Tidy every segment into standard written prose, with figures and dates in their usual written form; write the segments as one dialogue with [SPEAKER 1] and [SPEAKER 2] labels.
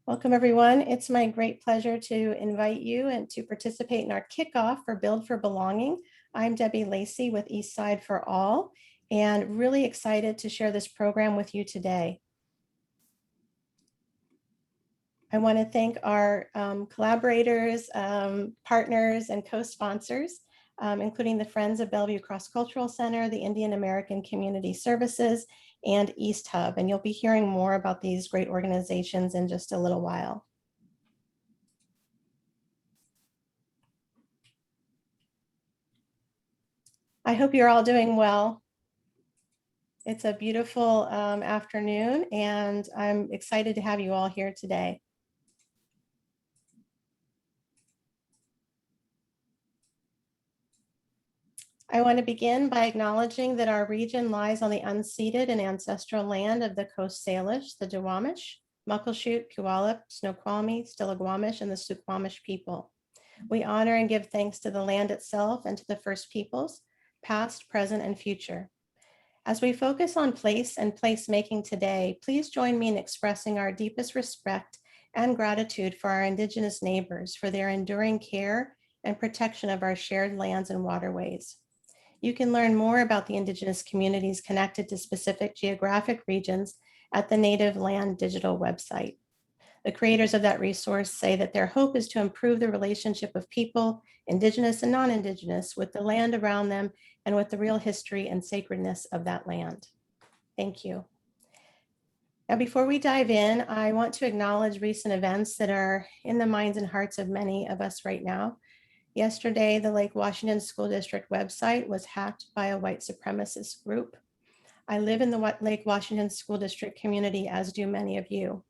[SPEAKER 1] Welcome, everyone. It's my great pleasure to invite you and to participate in our kickoff for Build for Belonging. I'm Debbie Lacey with Eastside for All, and really excited to share this program with you today. I want to thank our collaborators, partners, and co-sponsors, including the Friends of Bellevue Cross-Cultural Center, the Indian American Community Services, and East Hub. And you'll be hearing more about these great organizations in just a little while. I hope you're all doing well. It's a beautiful afternoon, and I'm excited to have you all here today. I want to begin by acknowledging that our region lies on the unceded and ancestral land of the Coast Salish, the Duwamish, Muckleshoot, Puyallup, Snoqualmie, Stillaguamish, and the Suquamish people. We honor and give thanks to the land itself and to the First Peoples, past, present, and future. As we focus on place and placemaking today, please join me in expressing our deepest respect and gratitude for our Indigenous neighbors for their enduring care and protection of our shared lands and waterways. You can learn more about the Indigenous communities connected to specific geographic regions at the Native Land Digital website. The creators of that resource say that their hope is to improve the relationship of people, Indigenous and non-Indigenous, with the land around them and with the real history and sacredness of that land. Thank you. Now, before we dive in, I want to acknowledge recent events that are in the minds and hearts of many of us right now. Yesterday, the Lake Washington School District website was hacked by a white supremacist group. I live in the Lake Washington School District community, as do many of you.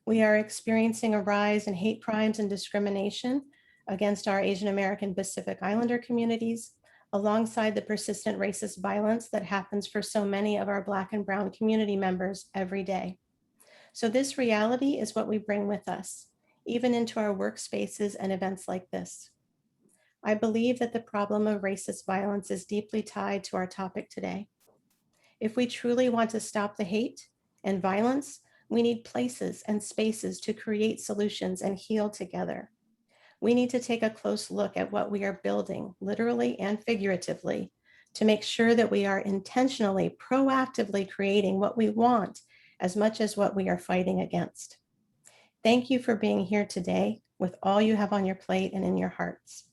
[SPEAKER 1] We are experiencing a rise in hate crimes and discrimination against our Asian American Pacific Islander communities, alongside the persistent racist violence that happens for so many of our Black and Brown community members every day. So this reality is what we bring with us, even into our workspaces and events like this. I believe that the problem of racist violence is deeply tied to our topic today. If we truly want to stop the hate and violence, we need places and spaces to create solutions and heal together. We need to take a close look at what we are building, literally and figuratively, to make sure that we are intentionally, proactively creating what we want as much as what we are fighting against. Thank you for being here today with all you have on your plate and in your hearts.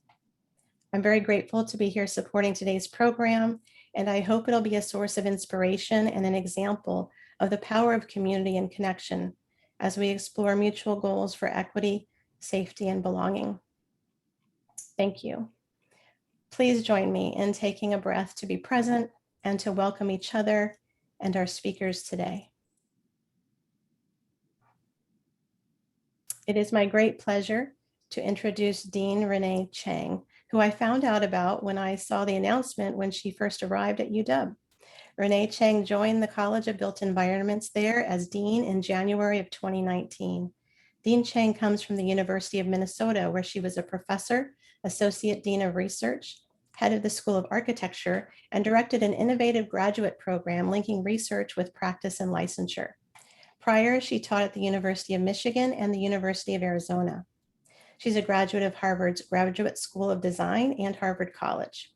[SPEAKER 1] I'm very grateful to be here supporting today's program, and I hope it'll be a source of inspiration and an example of the power of community and connection as we explore mutual goals for equity, safety, and belonging. Thank you. Please join me in taking a breath to be present and to welcome each other and our speakers today. It is my great pleasure to introduce Dean Renée Cheng, who I found out about when I saw the announcement when she first arrived at UW. Renée Cheng joined the College of Built Environments there as Dean in January of 2019. Dean Cheng comes from the University of Minnesota, where she was a professor, associate dean of research, head of the School of Architecture, and directed an innovative graduate program linking research with practice and licensure. Prior, she taught at the University of Michigan and the University of Arizona. She's a graduate of Harvard's Graduate School of Design and Harvard College.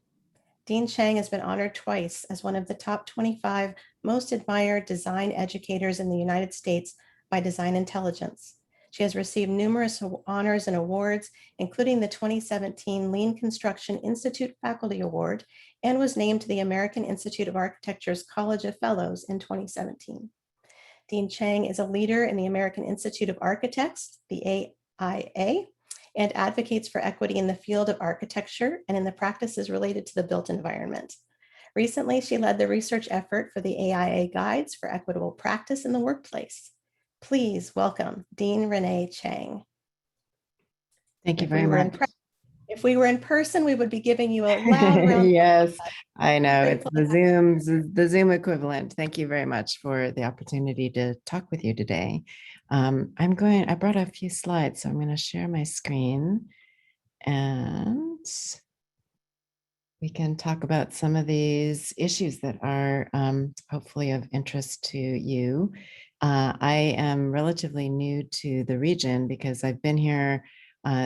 [SPEAKER 1] Dean Cheng has been honored twice as one of the top 25 most admired design educators in the United States by Design Intelligence. She has received numerous honors and awards, including the 2017 Lean Construction Institute Faculty Award, and was named to the American Institute of Architecture's College of Fellows in 2017. Dean Cheng is a leader in the American Institute of Architects, the AIA, and advocates for equity in the field of architecture and in the practices related to the built environment. Recently, she led the research effort for the AIA Guides for Equitable Practice in the Workplace. Please welcome Dean Renée Cheng.
[SPEAKER 2] Thank you very much.
[SPEAKER 1] If we were in person, we would be giving you a loud round.
[SPEAKER 2] Yes, I know. It's the Zoom equivalent. Thank you very much for the opportunity to talk with you today. I brought a few slides, so I'm going to share my screen and we can talk about some of these issues that are hopefully of interest to you. I am relatively new to the region because I've been here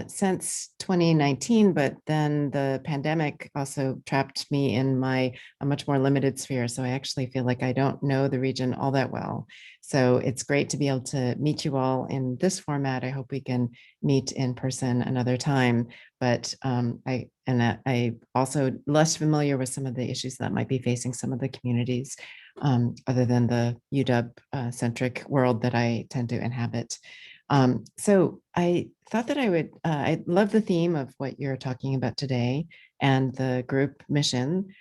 [SPEAKER 2] since 2019, but then the pandemic also trapped me in a much more limited sphere. So I actually feel like I don't know the region all that well. So it's great to be able to meet you all in this format. I hope we can meet in person another time. But I also less familiar with some of the issues that might be facing some of the communities other than the UW centric world that I tend to inhabit. So I thought that I love the theme of what you're talking about today and the group mission.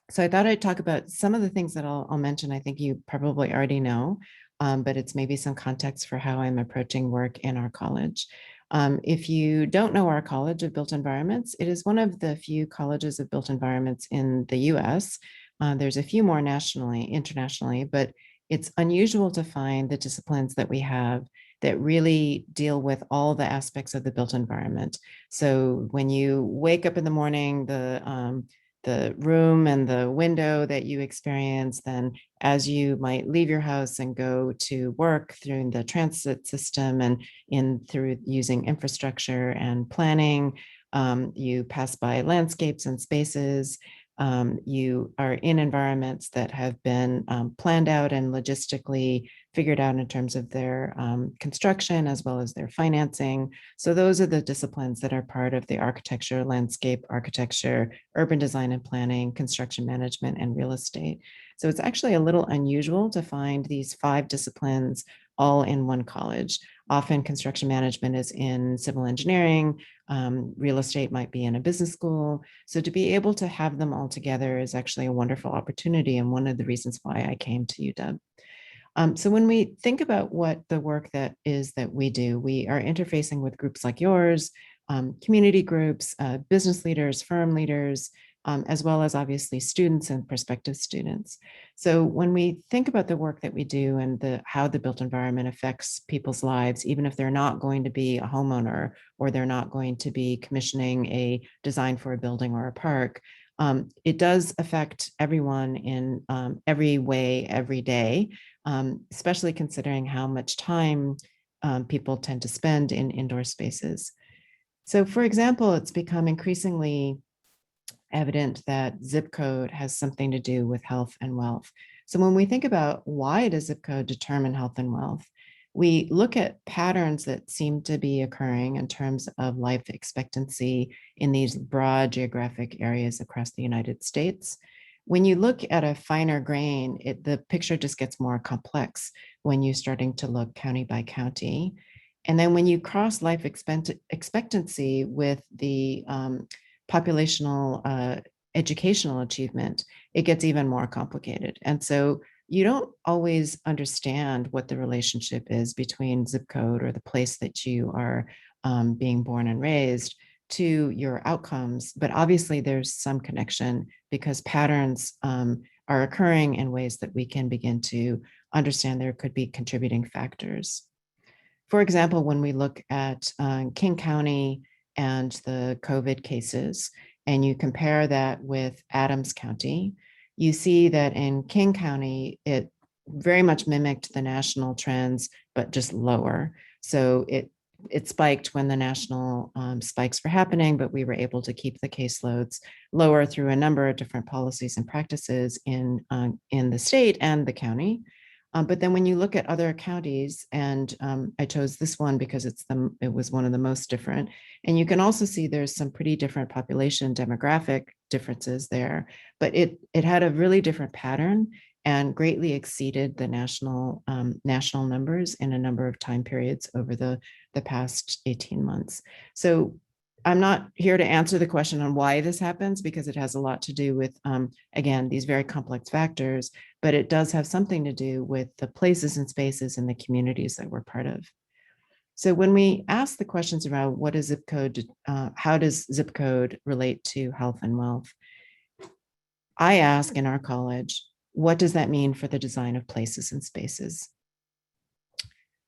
[SPEAKER 2] So I thought I'd talk about some of the things that I'll mention. I think you probably already know, but it's maybe some context for how I'm approaching work in our college. If you don't know our College of Built Environments, it is one of the few colleges of built environments in the US. There's a few more nationally, internationally, but it's unusual to find the disciplines that we have that really deal with all the aspects of the built environment. So when you wake up in the morning, the room and the window that you experience, then as you might leave your house and go to work through the transit system and in through using infrastructure and planning, you pass by landscapes and spaces. You are in environments that have been planned out and logistically figured out in terms of their construction as well as their financing. So those are the disciplines that are part of the architecture, landscape architecture, urban design and planning, construction management, and real estate. So it's actually a little unusual to find these 5 disciplines all in one college. Often construction management is in civil engineering, real estate might be in a business school. So to be able to have them all together is actually a wonderful opportunity and one of the reasons why I came to UW. So when we think about what the work that is that we do, we are interfacing with groups like yours, community groups, business leaders, firm leaders, as well as obviously students and prospective students. So when we think about the work that we do and how the built environment affects people's lives, even if they're not going to be a homeowner or they're not going to be commissioning a design for a building or a park, it does affect everyone in every way, every day, especially considering how much time people tend to spend in indoor spaces. So for example, it's become increasingly evident that zip code has something to do with health and wealth. So when we think about why does zip code determine health and wealth, we look at patterns that seem to be occurring in terms of life expectancy in these broad geographic areas across the United States. When you look at a finer grain, the picture just gets more complex when you're starting to look county by county. And then when you cross life expectancy with the populational educational achievement, it gets even more complicated. And so you don't always understand what the relationship is between zip code or the place that you are being born and raised to your outcomes. But obviously there's some connection because patterns are occurring in ways that we can begin to understand there could be contributing factors. For example, when we look at King County and the COVID cases, and you compare that with Adams County, you see that in King County, it very much mimicked the national trends, but just lower. So it spiked when the national spikes were happening, but we were able to keep the caseloads lower through a number of different policies and practices in the state and the county. But then when you look at other counties, and I chose this one because it was one of the most different, and you can also see there's some pretty different population demographic differences there, but it had a really different pattern and greatly exceeded the national numbers in a number of time periods over the past 18 months. So I'm not here to answer the question on why this happens because it has a lot to do with, again, these very complex factors, but it does have something to do with the places and spaces and the communities that we're part of. So when we ask the questions around what is zip code, how does zip code relate to health and wealth? I ask in our college, what does that mean for the design of places and spaces?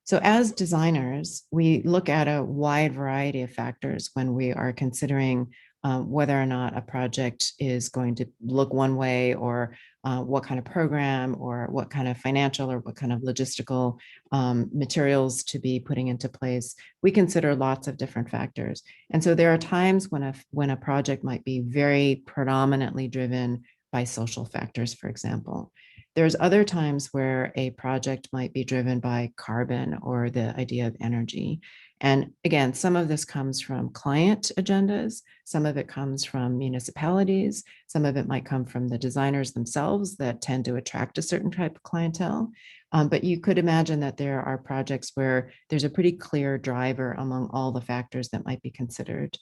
[SPEAKER 2] So as designers, we look at a wide variety of factors when we are considering whether or not a project is going to look one way, or what kind of program, or what kind of financial, or what kind of logistical materials to be putting into place. We consider lots of different factors. And so there are times when a project might be very predominantly driven by social factors, for example. There's other times where a project might be driven by carbon or the idea of energy. And again, some of this comes from client agendas, some of it comes from municipalities, some of it might come from the designers themselves that tend to attract a certain type of clientele. But you could imagine that there are projects where there's a pretty clear driver among all the factors that might be considered,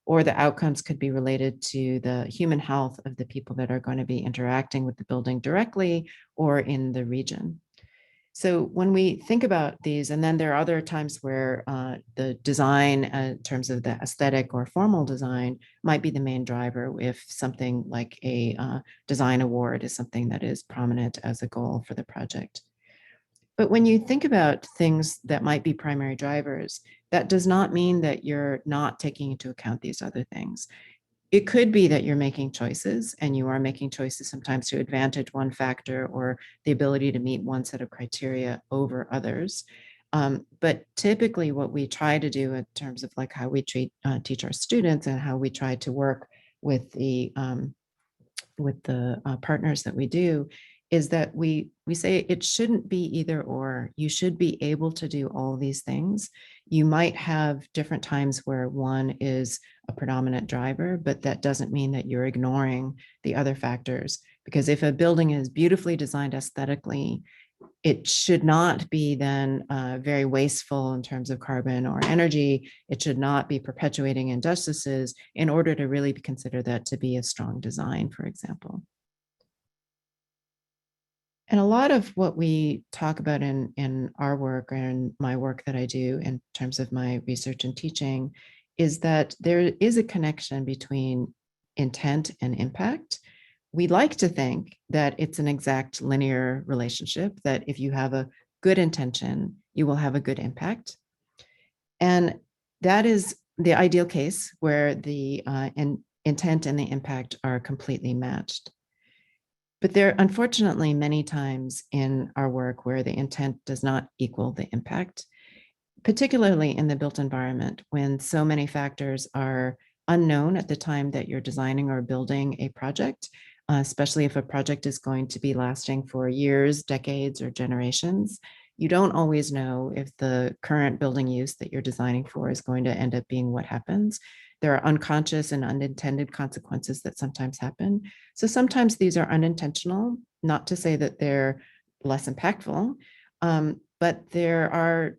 [SPEAKER 2] or the outcomes could be related to the human health of the people that are going to be interacting with the building directly or in the region. So when we think about these, and then there are other times where the design in terms of the aesthetic or formal design might be the main driver, if something like a design award is something that is prominent as a goal for the project. But when you think about things that might be primary drivers, that does not mean that you're not taking into account these other things. It could be that you're making choices, and you are making choices sometimes to advantage one factor or the ability to meet one set of criteria over others. But typically what we try to do in terms of like how we teach our students, and how we try to work with the partners that we do, is that we say it shouldn't be either or. You should be able to do all these things. You might have different times where one is a predominant driver, but that doesn't mean that you're ignoring the other factors. Because if a building is beautifully designed aesthetically, it should not be then very wasteful in terms of carbon or energy. It should not be perpetuating injustices in order to really consider that to be a strong design, for example. And a lot of what we talk about in our work and my work that I do in terms of my research and teaching is that there is a connection between intent and impact. We like to think that it's an exact linear relationship, that if you have a good intention, you will have a good impact. And that is the ideal case where the intent and the impact are completely matched. But there are unfortunately many times in our work where the intent does not equal the impact, particularly in the built environment, when so many factors are unknown at the time that you're designing or building a project, especially if a project is going to be lasting for years, decades, or generations. You don't always know if the current building use that you're designing for is going to end up being what happens. There are unconscious and unintended consequences that sometimes happen. So sometimes these are unintentional, not to say that they're less impactful, but there are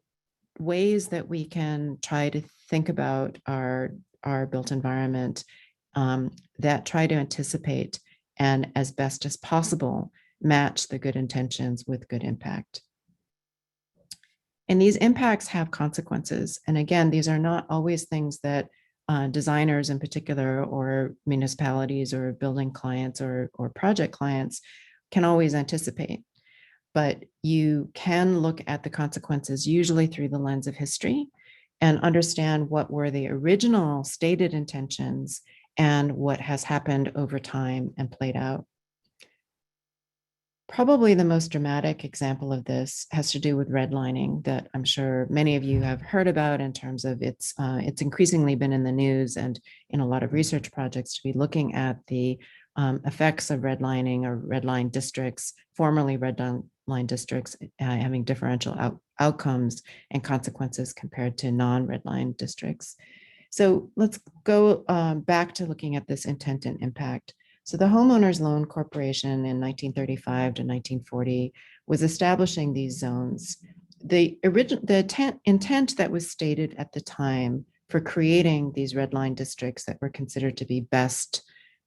[SPEAKER 2] ways that we can try to think about our built environment that try to anticipate and, as best as possible, match the good intentions with good impact. And these impacts have consequences. And again, these are not always things that designers in particular, or municipalities, or building clients, or project clients can always anticipate. But you can look at the consequences, usually through the lens of history, and understand what were the original stated intentions and what has happened over time and played out. Probably the most dramatic example of this has to do with redlining, that I'm sure many of you have heard about in terms of it's increasingly been in the news and in a lot of research projects to be looking at the effects of redlining or redline districts, formerly redline districts, having differential outcomes and consequences compared to non-redline districts. So let's go back to looking at this intent and impact. So the Homeowners Loan Corporation in 1935 to 1940 was establishing these zones. The intent that was stated at the time for creating these red line districts that were considered to be best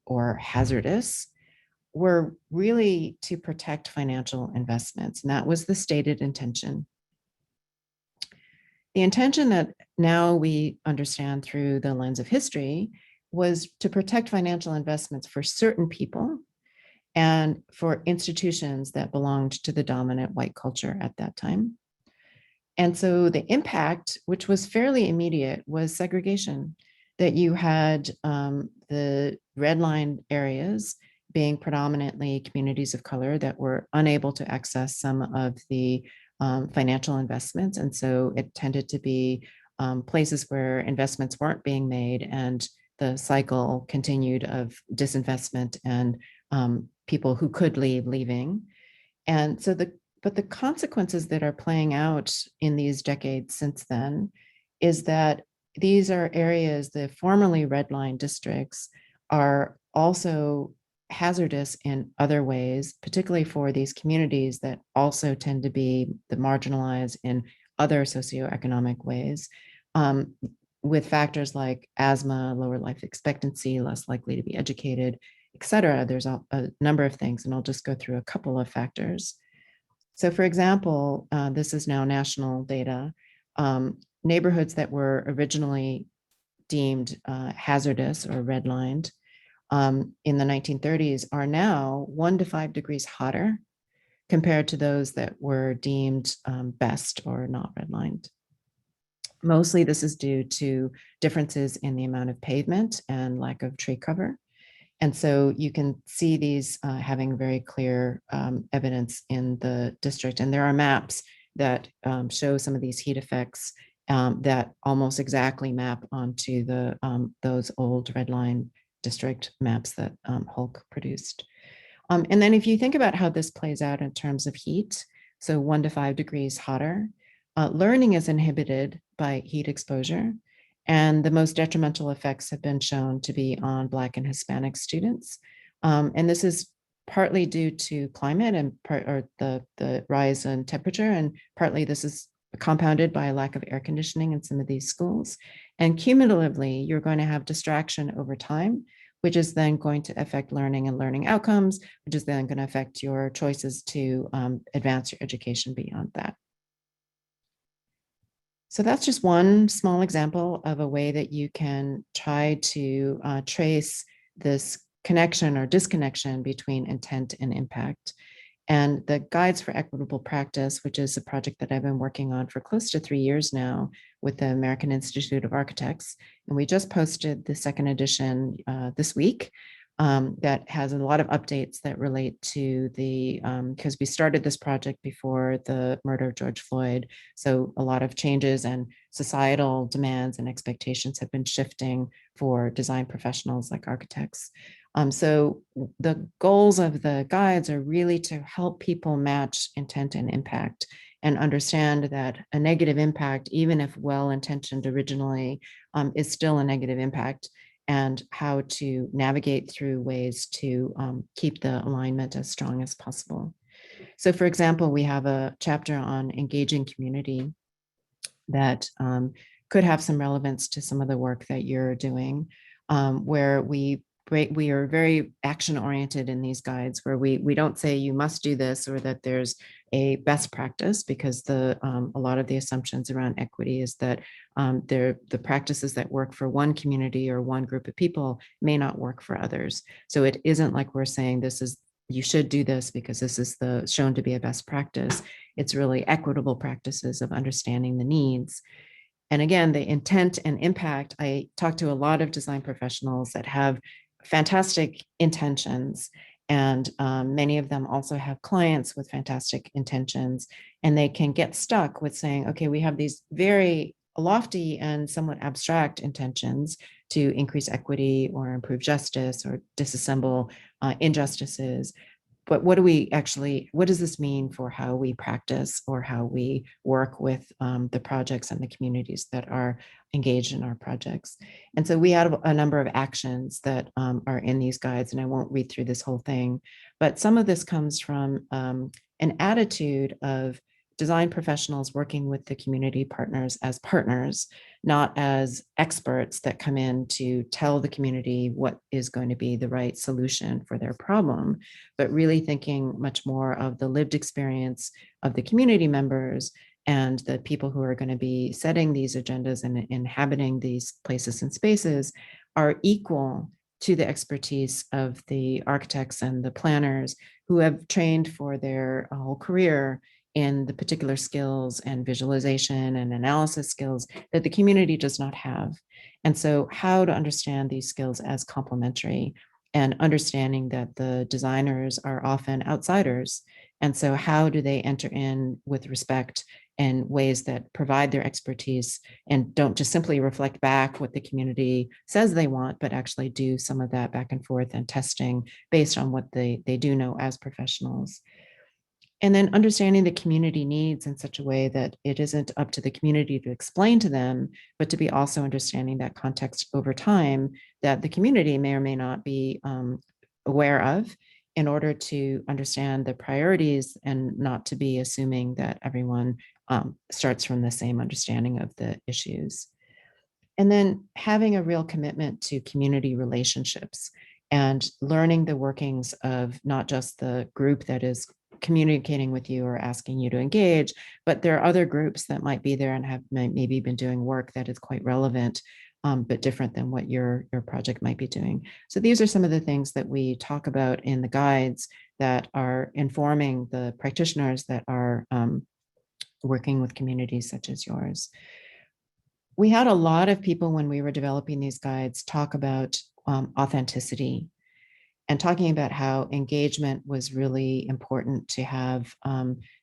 [SPEAKER 2] or hazardous were really to protect financial investments. And that was the stated intention. The intention that now we understand through the lens of history was to protect financial investments for certain people and for institutions that belonged to the dominant white culture at that time. And so the impact, which was fairly immediate, was segregation. that you had the red line areas being predominantly communities of color that were unable to access some of the financial investments. And so it tended to be places where investments weren't being made, and the cycle continued of disinvestment and people who could leave leaving. And so but the consequences that are playing out in these decades since then is that these are areas, the formerly red line districts are also hazardous in other ways, particularly for these communities that also tend to be the marginalized in other socioeconomic ways, um, with factors like asthma, lower life expectancy, less likely to be educated, et cetera. There's a number of things, and I'll just go through a couple of factors. So for example, this is now national data. Neighborhoods that were originally deemed hazardous or redlined in the 1930s are now 1 to 5 degrees hotter compared to those that were deemed best or not redlined. Mostly this is due to differences in the amount of pavement and lack of tree cover. And so you can see these having very clear evidence in the district. And there are maps that show some of these heat effects that almost exactly map onto those old red line district maps that Hulk produced. And then if you think about how this plays out in terms of heat, so 1 to 5 degrees hotter, learning is inhibited by heat exposure. And the most detrimental effects have been shown to be on Black and Hispanic students. And this is partly due to climate and the rise in temperature, and partly this is compounded by a lack of air conditioning in some of these schools. And cumulatively, you're going to have distraction over time, which is then going to affect learning and learning outcomes, which is then going to affect your choices to advance your education beyond that. So that's just one small example of a way that you can try to trace this connection or disconnection between intent and impact. And the Guides for Equitable Practice, which is a project that I've been working on for close to 3 years now with the American Institute of Architects. And we just posted the second edition this week. That has a lot of updates that relate to the, because we started this project before the murder of George Floyd. So a lot of changes and societal demands and expectations have been shifting for design professionals like architects. So the goals of the guides are really to help people match intent and impact and understand that a negative impact, even if well-intentioned originally, is still a negative impact, and how to navigate through ways to keep the alignment as strong as possible. So for example, we have a chapter on engaging community that could have some relevance to some of the work that you're doing, where we are very action oriented in these guides, where we don't say you must do this or that there's a best practice, because a lot of the assumptions around equity is that the practices that work for one community or one group of people may not work for others. So it isn't like we're saying you should do this because this is shown to be a best practice. It's really equitable practices of understanding the needs. And again, the intent and impact, I talk to a lot of design professionals that have fantastic intentions, and many of them also have clients with fantastic intentions, and they can get stuck with saying, okay, we have these very lofty and somewhat abstract intentions to increase equity or improve justice or disassemble injustices. But what does this mean for how we practice or how we work with the projects and the communities that are engaged in our projects? And so we have a number of actions that are in these guides, and I won't read through this whole thing, but some of this comes from an attitude of design professionals working with the community partners as partners, not as experts that come in to tell the community what is going to be the right solution for their problem, but really thinking much more of the lived experience of the community members and the people who are going to be setting these agendas and inhabiting these places and spaces are equal to the expertise of the architects and the planners who have trained for their whole career in the particular skills and visualization and analysis skills that the community does not have. And so how to understand these skills as complementary and understanding that the designers are often outsiders. And so how do they enter in with respect in ways that provide their expertise and don't just simply reflect back what the community says they want, but actually do some of that back and forth and testing based on what they do know as professionals. And then understanding the community needs in such a way that it isn't up to the community to explain to them, but to be also understanding that context over time that the community may or may not be aware of in order to understand the priorities and not to be assuming that everyone starts from the same understanding of the issues. And then having a real commitment to community relationships and learning the workings of not just the group that is communicating with you or asking you to engage, but there are other groups that might be there and have maybe been doing work that is quite relevant, but different than what your project might be doing. So these are some of the things that we talk about in the guides that are informing the practitioners that are working with communities such as yours. We had a lot of people when we were developing these guides talk about authenticity and talking about how engagement was really important to have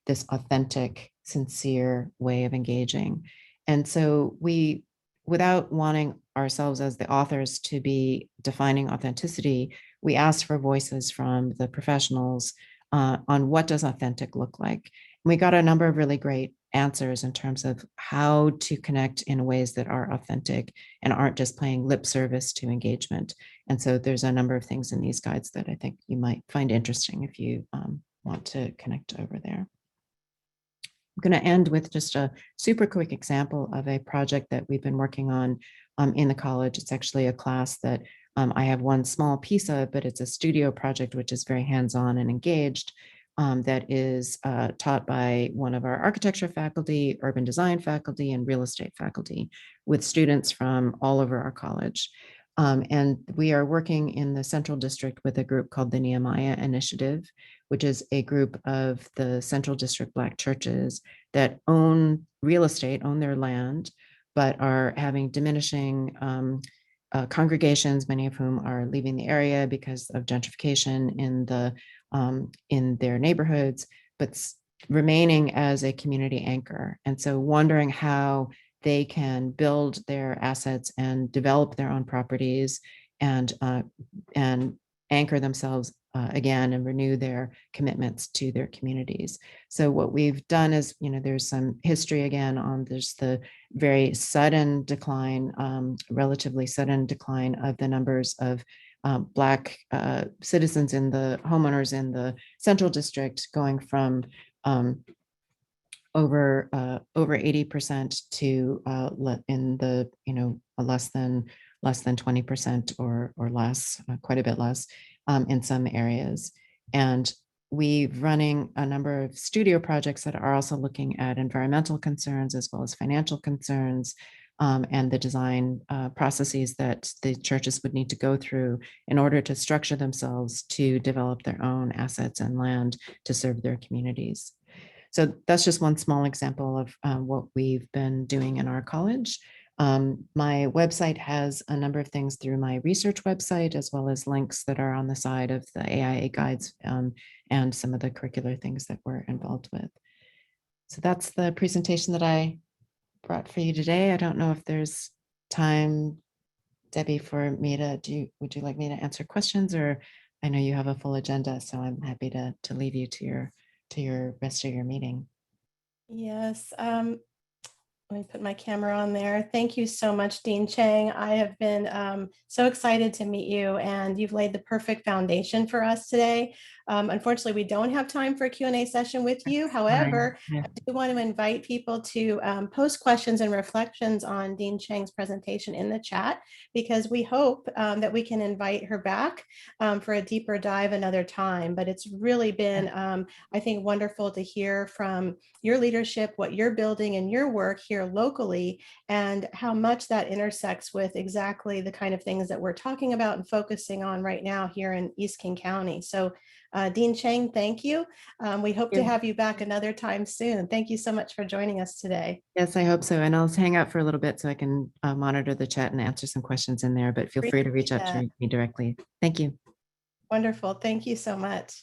[SPEAKER 2] this authentic, sincere way of engaging. And so we, without wanting ourselves as the authors to be defining authenticity, we asked for voices from the professionals on what does authentic look like. And we got a number of really great answers in terms of how to connect in ways that are authentic and aren't just paying lip service to engagement. And so there's a number of things in these guides that I think you might find interesting if you want to connect over there. I'm going to end with just a super quick example of a project that we've been working on in the college. It's actually a class that I have one small piece of, but it's a studio project, which is very hands-on and engaged. That is taught by one of our architecture faculty, urban design faculty, and real estate faculty with students from all over our college. And we are working in the Central District with a group called the Nehemiah Initiative, which is a group of the Central District Black churches that own real estate, own their land, but are having diminishing congregations, many of whom are leaving the area because of gentrification in their neighborhoods, but remaining as a community anchor. And so wondering how they can build their assets and develop their own properties and anchor themselves again and renew their commitments to their communities. So what we've done is, there's some history again on there's the very sudden decline, relatively sudden decline of the numbers of Black citizens in the homeowners in the Central District going from over 80% to in the less than 20% or less, quite a bit less in some areas. And we're running a number of studio projects that are also looking at environmental concerns as well as financial concerns and the design processes that the churches would need to go through in order to structure themselves to develop their own assets and land to serve their communities. So that's just one small example of what we've been doing in our college. My website has a number of things through my research website, as well as links that are on the side of the AIA guides and some of the curricular things that we're involved with. So that's the presentation that I brought for you today. I don't know if there's time, Debbie, for me to would you like me to answer questions, or I know you have a full agenda, so I'm happy to leave you to your rest of your meeting.
[SPEAKER 1] Yes. Let me put my camera on there. Thank you so much, Dean Cheng. I have been so excited to meet you, and you've laid the perfect foundation for us today. Unfortunately, we don't have time for a Q&A session with you. However,
[SPEAKER 2] Yeah.
[SPEAKER 1] I do want to invite people to post questions and reflections on Dean Cheng's presentation in the chat, because we hope that we can invite her back for a deeper dive another time. But it's really been, I think, wonderful to hear from your leadership, what you're building in your work here here locally and how much that intersects with exactly the kind of things that we're talking about and focusing on right now here in East King County. So Dean Cheng, thank you. We hope to have you back another time soon. Thank you so much for joining us today.
[SPEAKER 2] Yes, I hope so. And I'll hang out for a little bit so I can monitor the chat and answer some questions in there, but feel free to reach out to me directly. Thank you.
[SPEAKER 1] Wonderful. Thank you so much.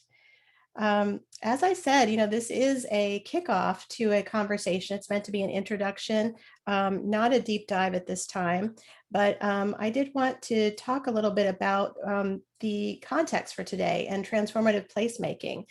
[SPEAKER 1] As I said, this is a kickoff to a conversation. It's meant to be an introduction, not a deep dive at this time, but I did want to talk a little bit about the context for today and transformative placemaking.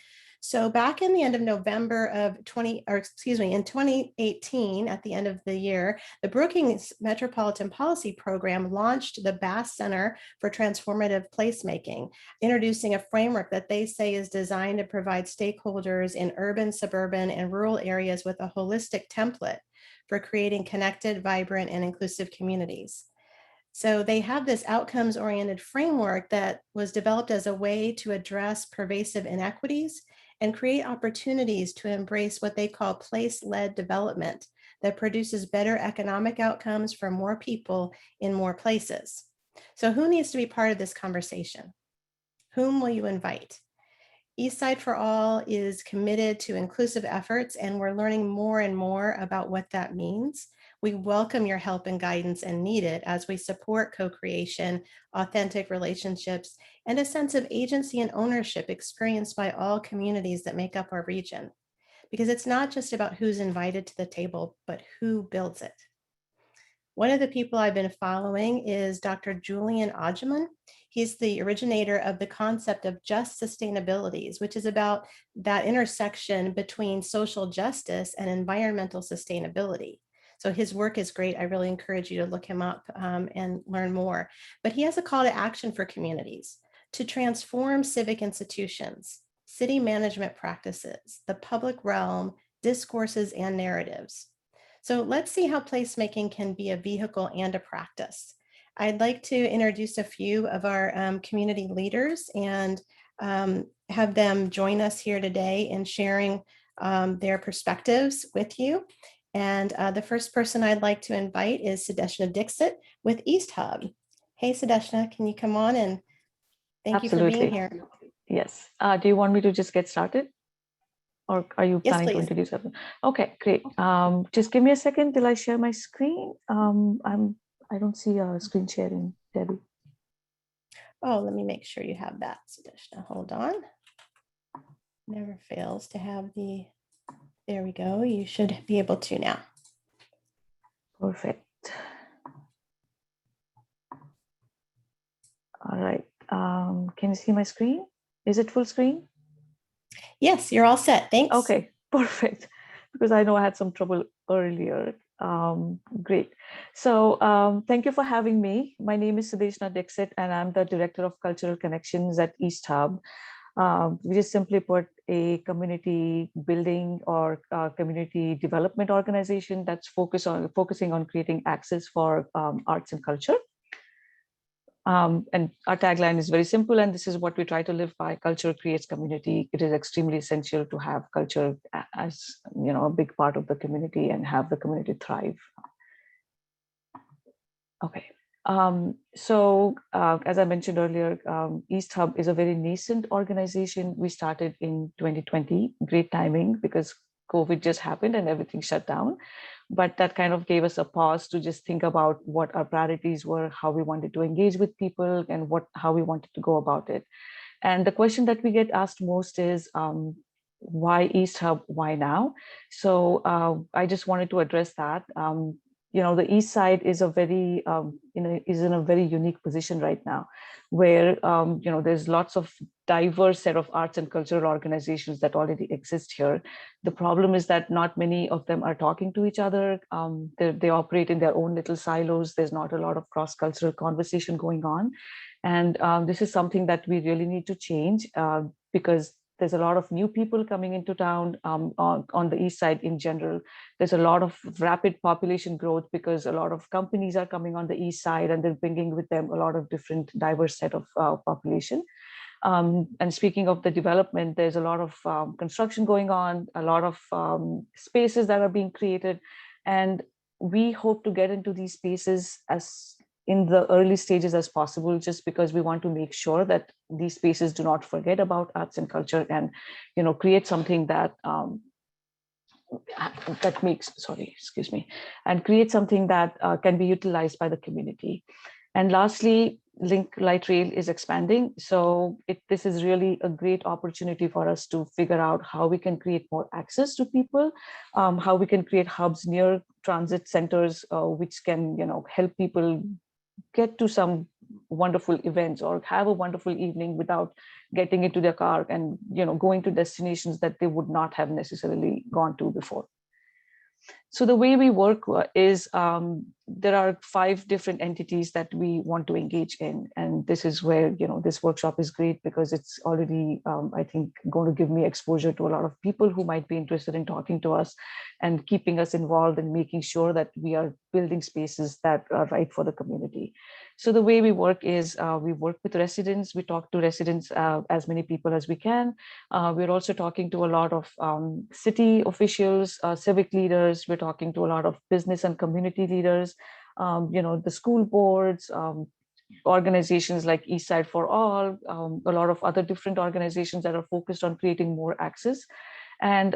[SPEAKER 1] So back in the end of November of in 2018, at the end of the year, the Brookings Metropolitan Policy Program launched the Bass Center for Transformative Placemaking, introducing a framework that they say is designed to provide stakeholders in urban, suburban, and rural areas with a holistic template for creating connected, vibrant, and inclusive communities. So they have this outcomes-oriented framework that was developed as a way to address pervasive inequities and create opportunities to embrace what they call place-led development that produces better economic outcomes for more people in more places. So who needs to be part of this conversation? Whom will you invite? Eastside for All is committed to inclusive efforts, and we're learning more and more about what that means. We welcome your help and guidance and need it as we support co-creation, authentic relationships, and a sense of agency and ownership experienced by all communities that make up our region. Because it's not just about who's invited to the table, but who builds it. One of the people I've been following is Dr. Julian Odgeman. He's the originator of the concept of just sustainabilities, which is about that intersection between social justice and environmental sustainability. So his work is great. I really encourage you to look him up and learn more. But he has a call to action for communities to transform civic institutions, city management practices, the public realm, discourses, and narratives. So let's see how placemaking can be a vehicle and a practice. I'd like to introduce a few of our community leaders and have them join us here today in sharing their perspectives with you. And the first person I'd like to invite is Sudeshna Dixit with East Hub. Hey, Sudeshna, can you come on, and thank you for being here.
[SPEAKER 3] Yes. Do you want me to just get started? Or are you planning to introduce something? Okay, great. Just give me a second till I share my screen. I don't see a screen sharing, Debbie.
[SPEAKER 1] Oh, let me make sure you have that, Sudeshna. Hold on. Never fails to have the, there we go. You should be able to now.
[SPEAKER 3] Perfect. All right. Can you see my screen? Is it full screen?
[SPEAKER 1] Yes, you're all set. Thanks.
[SPEAKER 3] Okay, perfect. Because I know I had some trouble earlier. Great. So thank you for having me. My name is Sudeshna Dixit, and I'm the Director of Cultural Connections at East Hub. We just simply put a community building or community development organization that's focusing on creating access for arts and culture. And our tagline is very simple, and this is what we try to live by: culture creates community. It is extremely essential to have culture as a big part of the community and have the community thrive. Okay. So as I mentioned earlier, East Hub is a very nascent organization. We started in 2020. Great timing, because COVID just happened and everything shut down. But that kind of gave us a pause to just think about what our priorities were, how we wanted to engage with people, and how we wanted to go about it. And the question that we get asked most is, why East Hub? Why now? So I just wanted to address that. The East Side is is in a very unique position right now, where there's lots of diverse set of arts and cultural organizations that already exist here. The problem is that not many of them are talking to each other. They operate in their own little silos. There's not a lot of cross-cultural conversation going on, and this is something that we really need to change because there's a lot of new people coming into town on the East Side in general. There's a lot of rapid population growth because a lot of companies are coming on the East Side, and they're bringing with them a lot of different diverse set of population. And speaking of the development, there's a lot of construction going on, a lot of spaces that are being created. And we hope to get into these spaces as in the early stages as possible, just because we want to make sure that these spaces do not forget about arts and culture, and create something that and create something that can be utilized by the community. And lastly, Link Light Rail is expanding. So this is really a great opportunity for us to figure out how we can create more access to people, how we can create hubs near transit centers, which can help people get to some wonderful events or have a wonderful evening without getting into their car and going to destinations that they would not have necessarily gone to before. So the way we work is there are 5 different entities that we want to engage in. And this is where, this workshop is great because it's already, I think, going to give me exposure to a lot of people who might be interested in talking to us and keeping us involved and making sure that we are building spaces that are right for the community. So the way we work is we work with residents. We talk to residents, as many people as we can. We're also talking to a lot of city officials, civic leaders. We're talking to a lot of business and community leaders, the school boards, organizations like East Side for All, a lot of other different organizations that are focused on creating more access. And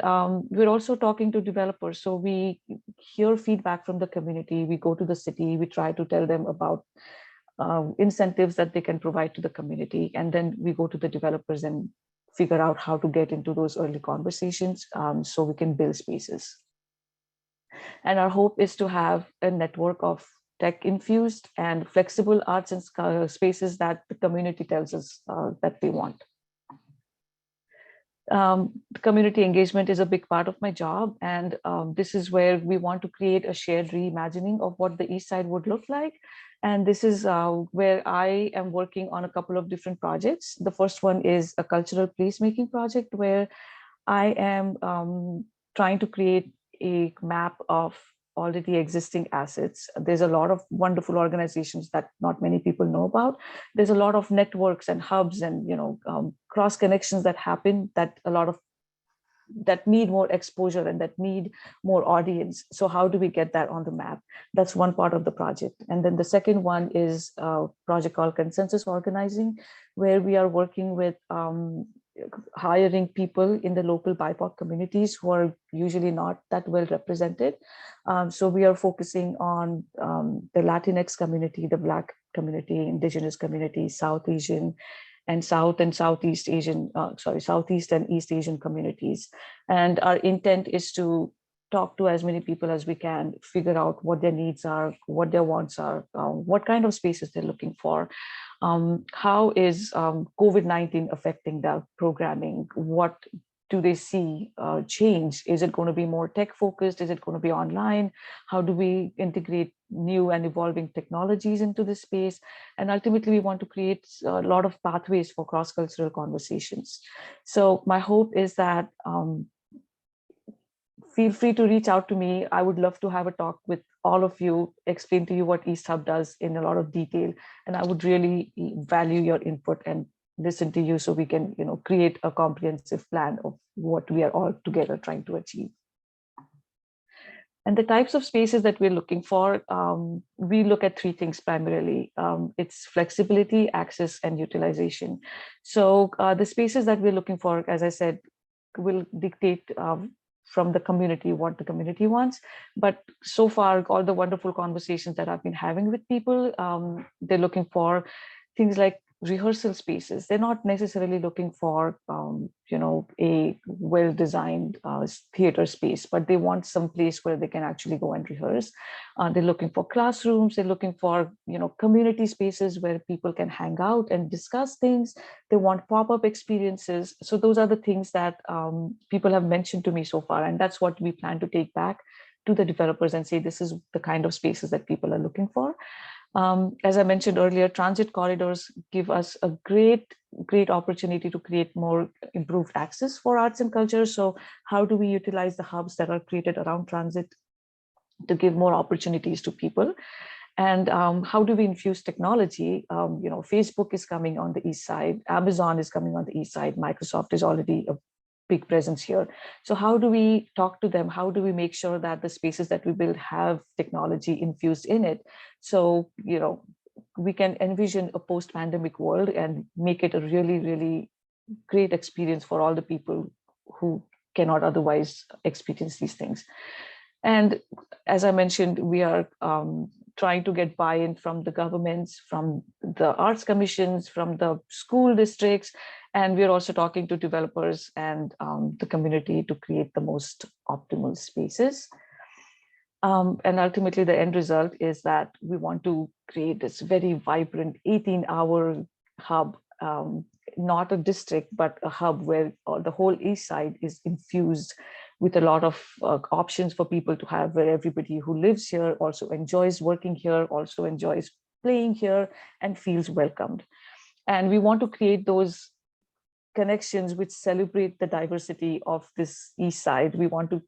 [SPEAKER 3] we're also talking to developers. So we hear feedback from the community. We go to the city. We try to tell them about incentives that they can provide to the community. And then we go to the developers and figure out how to get into those early conversations so we can build spaces. And our hope is to have a network of tech-infused and flexible arts and spaces that the community tells us that they want. Community engagement is a big part of my job. And this is where we want to create a shared reimagining of what the East Side would look like. And this is where I am working on a couple of different projects. The first one is a cultural placemaking project where I am trying to create a map of already existing assets. There's a lot of wonderful organizations that not many people know about. There's a lot of networks and hubs and cross connections that happen that need more exposure and that need more audience. So how do we get that on the map? That's one part of the project. And then the second one is a project called Consensus Organizing, where we are working with hiring people in the local BIPOC communities who are usually not that well represented. So we are focusing on the Latinx community, the Black community, Indigenous community, South Asian, and South and Southeast Asian, Southeast and East Asian communities. And our intent is to talk to as many people as we can, figure out what their needs are, what their wants are, what kind of spaces they're looking for. How is COVID-19 affecting the programming? What do they see change? Is it going to be more tech focused? Is it going to be online? How do we integrate new and evolving technologies into this space? And ultimately, we want to create a lot of pathways for cross-cultural conversations. So my hope is that feel free to reach out to me. I would love to have a talk with all of you, explain to you what East Hub does in a lot of detail. And I would really value your input and listen to you so we can create a comprehensive plan of what we are all together trying to achieve. And the types of spaces that we're looking for, we look at 3 things primarily. It's flexibility, access, and utilization. So the spaces that we're looking for, as I said, will dictate from the community what the community wants. But so far, all the wonderful conversations that I've been having with people, they're looking for things like rehearsal spaces. They're not necessarily looking for a well-designed theater space, but they want some place where they can actually go and rehearse. They're looking for classrooms. They're looking for community spaces where people can hang out and discuss things. They want pop-up experiences. So those are the things that people have mentioned to me so far, and that's what we plan to take back to the developers and say this is the kind of spaces that people are looking for. As I mentioned earlier, transit corridors give us a great opportunity to create more improved access for arts and culture. So how do we utilize the hubs that are created around transit to give more opportunities to people? And how do we infuse technology? Facebook is coming on the East Side, Amazon is coming on the East Side, Microsoft is already big presence here. So how do we talk to them? How do we make sure that the spaces that we build have technology infused in it? So, we can envision a post-pandemic world and make it a really, really great experience for all the people who cannot otherwise experience these things. And as I mentioned, we are trying to get buy-in from the governments, from the arts commissions, from the school districts, and we're also talking to developers and the community to create the most optimal spaces. And ultimately, the end result is that we want to create this very vibrant 18-hour hub, not a district, but a hub where the whole east side is infused with a lot of options for people to have, where everybody who lives here also enjoys working here, also enjoys playing here, and feels welcomed. And we want to create those connections which celebrate the diversity of this east side. We want to,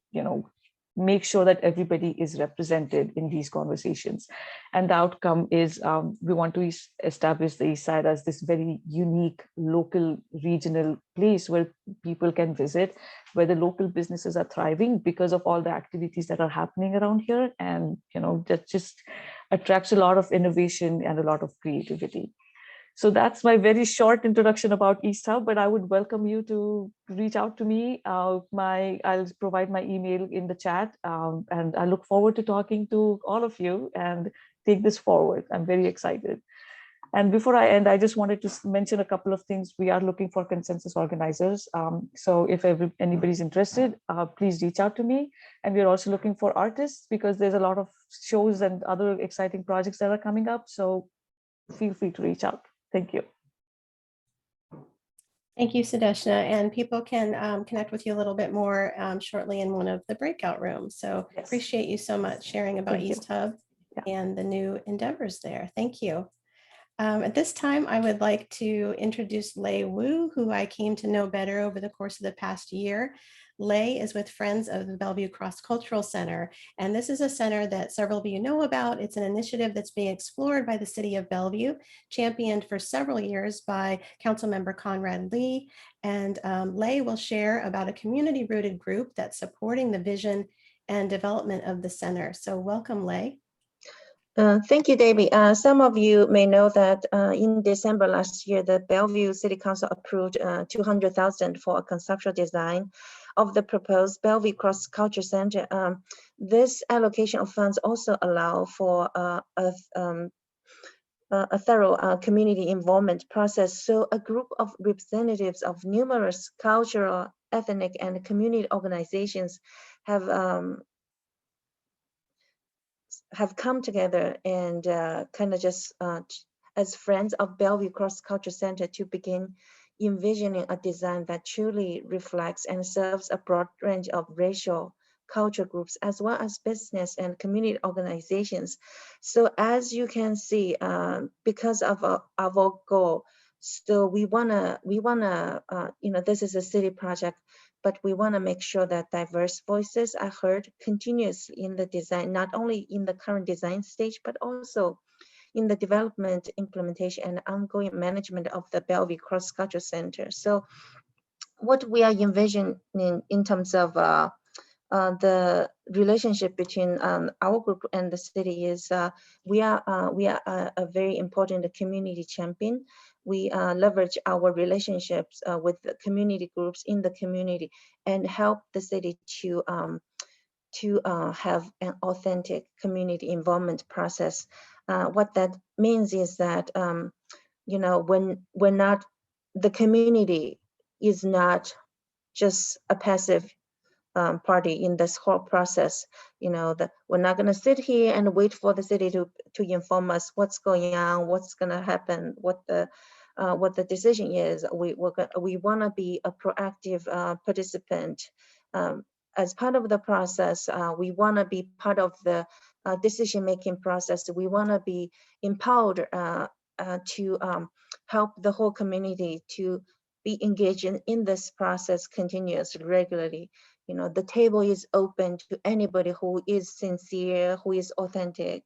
[SPEAKER 3] make sure that everybody is represented in these conversations. And the outcome is we want to establish the east side as this very unique local regional place where people can visit, where the local businesses are thriving because of all the activities that are happening around here. And that just attracts a lot of innovation and a lot of creativity. So that's my very short introduction about East Hub, but I would welcome you to reach out to me. I'll provide my email in the chat, and I look forward to talking to all of you and take this forward. I'm very excited. And before I end, I just wanted to mention a couple of things. We are looking for consensus organizers. So if anybody's interested, please reach out to me. And we're also looking for artists because there's a lot of shows and other exciting projects that are coming up. So feel free to reach out. Thank you.
[SPEAKER 1] Thank you, Sadeshna. And people can connect with you a little bit more shortly in one of the breakout rooms. So
[SPEAKER 3] Yes.
[SPEAKER 1] appreciate you so much sharing about
[SPEAKER 3] Thank you.
[SPEAKER 1] East Hub
[SPEAKER 3] Yeah.
[SPEAKER 1] and the new endeavors there. Thank you. At this time, I would like to introduce Lei Wu, who I came to know better over the course of the past year. Lei is with Friends of the Bellevue Cross-Cultural Center, and this is a center that several of you know about. It's an initiative that's being explored by the city of Bellevue, championed for several years by Councilmember Conrad Lee, and Lei will share about a community-rooted group that's supporting the vision and development of the center. So welcome, Lei.
[SPEAKER 4] Thank you, Debbie. Some of you may know that in December last year, the Bellevue City Council approved $200,000 for a conceptual design of the proposed Bellevue Cross Culture Center. This allocation of funds also allow for a thorough community involvement process. So a group of representatives of numerous cultural, ethnic, and community organizations have come together and kind of just as friends of Bellevue Cross Culture Center to begin envisioning a design that truly reflects and serves a broad range of racial culture groups as well as business and community organizations. So as you can see, because of our goal, so we wanna this is a city project, but we want to make sure that diverse voices are heard continuously in the design, not only in the current design stage, but also in the development, implementation, and ongoing management of the Bellevue Cross Culture Center. So what we are envisioning in terms of the relationship between our group and the city is we are a very important community champion. We leverage our relationships with the community groups in the community and help the city to have an authentic community involvement process. What that means is that when we're not, the community is not just a passive party in this whole process. That we're not going to sit here and wait for the city to inform us what's going on, what's going to happen, what the decision is. We want to be a proactive participant as part of the process. We want to be part of the decision-making process. We want to be empowered to help the whole community to be engaged in this process continuously, regularly. The table is open to anybody who is sincere, who is authentic.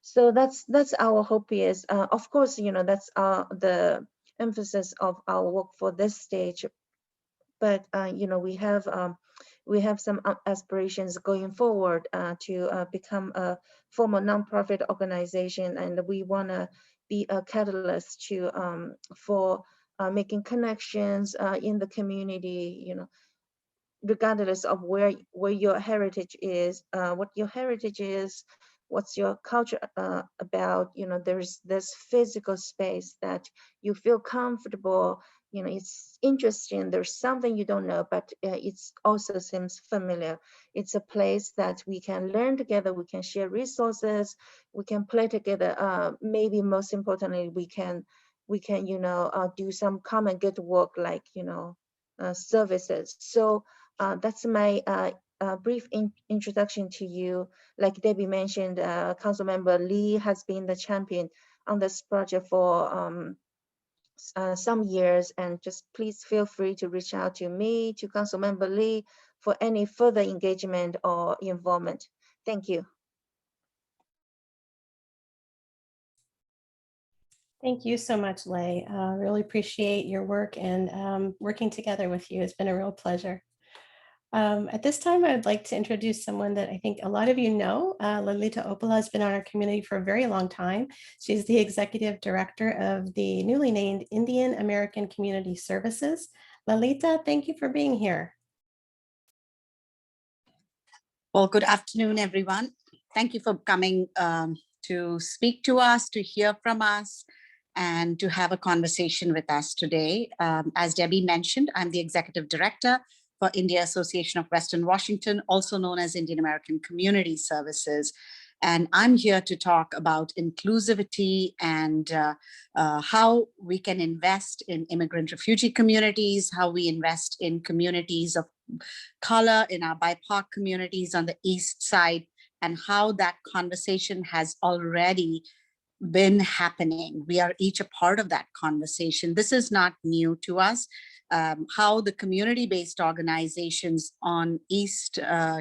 [SPEAKER 4] So that's our hope is. Of course, that's the emphasis of our work for this stage. but we have some aspirations going forward to become a formal nonprofit organization, and we want to be a catalyst to for making connections in the community, regardless of where your heritage is, what your heritage is, what's your culture about. There's this physical space that you feel comfortable. It's interesting. There's something you don't know, but it's also seems familiar. It's a place that we can learn together. We can share resources. We can play together. Maybe most importantly, we can do some common good work, like services. So that's my brief introduction to you. Like Debbie mentioned, Councilmember Lee has been the champion on this project for some years, and just please feel free to reach out to me, to Councilmember Lee, for any further engagement or involvement. Thank you.
[SPEAKER 1] Thank you so much, Lei. Really appreciate your work, and working together with you. It's been a real pleasure. At this time, I would like to introduce someone that I think a lot of you know. Lalita Opala has been on our community for a very long time. She's the executive director of the newly named Indian American Community Services. Lalita, thank you for being here.
[SPEAKER 5] Well, good afternoon, everyone. Thank you for coming to speak to us, to hear from us, and to have a conversation with us today. As Debbie mentioned, I'm the executive director for India Association of Western Washington, also known as Indian American Community Services. And I'm here to talk about inclusivity and how we can invest in immigrant refugee communities, how we invest in communities of color, in our BIPOC communities on the East Side, and how that conversation has already been happening. We are each a part of that conversation. This is not new to us. How the community-based organizations on East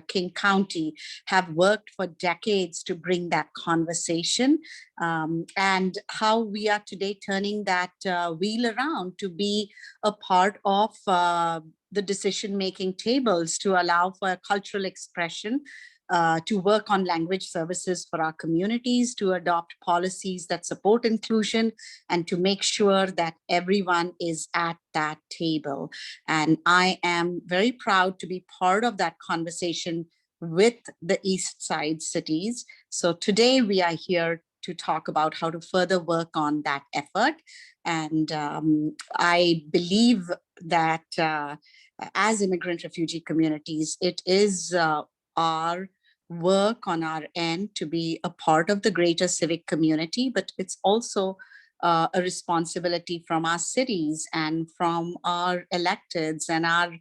[SPEAKER 5] King County have worked for decades to bring that conversation, and how we are today turning that wheel around to be a part of the decision-making tables to allow for cultural expression, to work on language services for our communities, to adopt policies that support inclusion, and to make sure that everyone is at that table. And I am very proud to be part of that conversation with the East Side cities. So today we are here to talk about how to further work on that effort. And I believe that as immigrant refugee communities, it is our work on our end to be a part of the greater civic community, but it's also a responsibility from our cities and from our electeds and our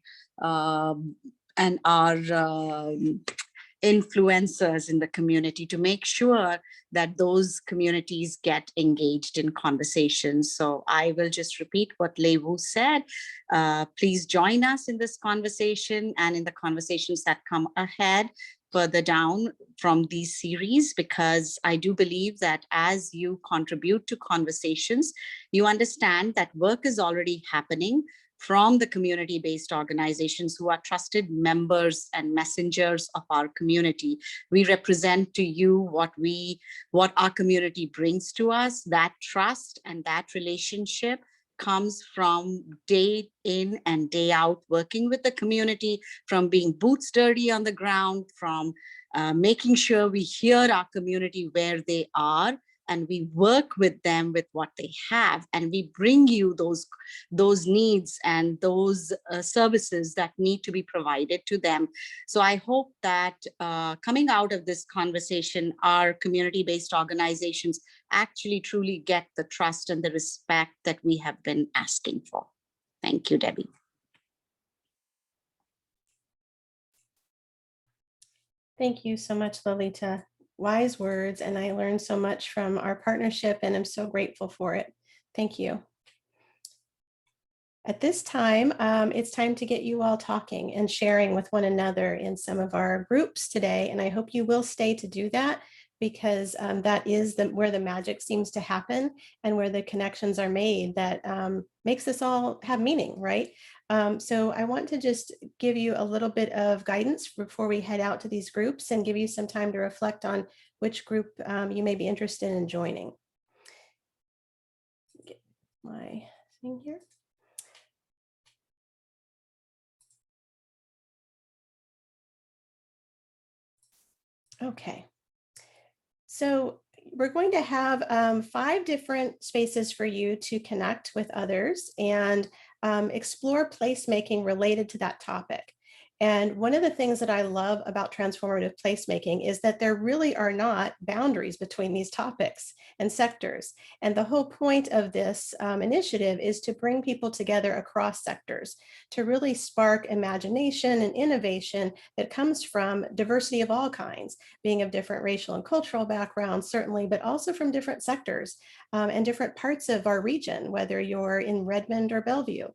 [SPEAKER 5] influencers in the community to make sure that those communities get engaged in conversations. So I will just repeat what Lei Wu said. Please join us in this conversation and in the conversations that come ahead further down from these series, because I do believe that as you contribute to conversations, you understand that work is already happening from the community-based organizations who are trusted members and messengers of our community. We represent to you what our community brings to us. That trust and that relationship comes from day in and day out working with the community, from being boots dirty on the ground, from making sure we hear our community where they are, and we work with them with what they have, and we bring you those needs and those services that need to be provided to them. So I hope that coming out of this conversation, our community-based organizations actually truly get the trust and the respect that we have been asking for. Thank you, Debbie.
[SPEAKER 1] Thank you so much, Lalita. Wise words, and I learned so much from our partnership, and I'm so grateful for it. Thank you. At this time, it's time to get you all talking and sharing with one another in some of our groups today, and I hope you will stay to do that. because that is where the magic seems to happen and where the connections are made that makes this all have meaning, right? So I want to just give you a little bit of guidance before we head out to these groups and give you some time to reflect on which group you may be interested in joining. Get my thing here. Okay. So we're going to have 5 different spaces for you to connect with others and explore placemaking related to that topic. And one of the things that I love about transformative placemaking is that there really are not boundaries between these topics and sectors. And the whole point of this initiative is to bring people together across sectors, to really spark imagination and innovation that comes from diversity of all kinds, being of different racial and cultural backgrounds, certainly, but also from different sectors and different parts of our region, whether you're in Redmond or Bellevue.